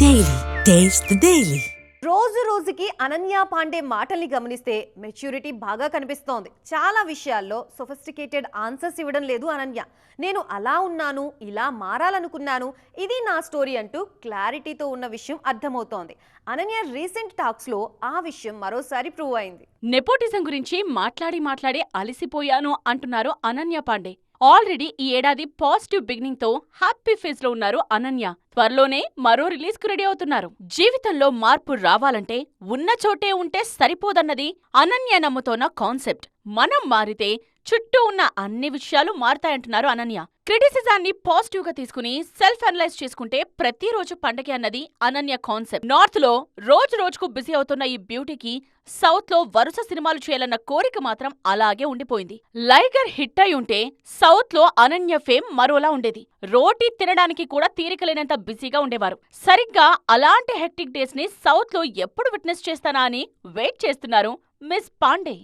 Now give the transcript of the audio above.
Daily. Taste the Daily. రోజు రోజుకి అనన్య పాండే మాటల్ని గమనిస్తే మెచ్యూరిటీ బాగా కనిపిస్తోంది. చాలా విషయాల్లో సొఫిస్టికేటెడ్ ఆన్సర్స్ ఇవ్వడం లేదు అనన్య. నేను అలా ఉన్నాను, ఇలా మారాలనుకున్నాను, ఇది నా స్టోరీ అంటూ క్లారిటీతో ఉన్న విషయం అర్థమవుతోంది. అనన్య రీసెంట్ టాక్స్ లో ఆ విషయం మరోసారి ప్రూవ్ అయింది. నెపోటిజం గురించి మాట్లాడి అలసిపోయాను అంటున్నారు అనన్య పాండే. ఆల్రెడీ ఈ ఏడాది పాజిటివ్ బిగినింగ్ తో హ్యాపీ ఫేజ్ లో ఉన్నారు అనన్య. త్వరలోనే మరో రిలీజ్ కు రెడీ అవుతున్నారు. జీవితంలో మార్పు రావాలంటే ఉన్న చోటే ఉంటే సరిపోదన్నది అనన్య నమ్ముతోన్న కాన్సెప్ట్. మనం మారితే చుట్టూ ఉన్న అన్ని విషయాలు మారతాయంటున్నారు అనన్య. క్రిటిసిజాన్ని పాజిటివ్ గా తీసుకుని సెల్ఫ్ అనలైజ్ చేసుకుంటే ప్రతిరోజు పండగే అన్నది అనన్య కాన్సెప్ట్. నార్త్ లో రోజు రోజుకు బిజీ అవుతున్న ఈ బ్యూటీకి సౌత్ లో వరుస సినిమాలు చేయాలన్న కోరిక మాత్రం అలాగే ఉండిపోయింది. లైగర్ హిట్ అయి ఉంటే సౌత్ లో అనన్య ఫేమ్ మరోలా ఉండేది. రోటీ తినడానికి కూడా తీరికలేనంత బిజీగా ఉండేవారు. సరిగ్గా అలాంటి హెక్టిక్ డేస్ ని సౌత్ లో ఎప్పుడు విట్నెస్ చేస్తానా అని వెయిట్ చేస్తున్నారు మిస్ పాండే.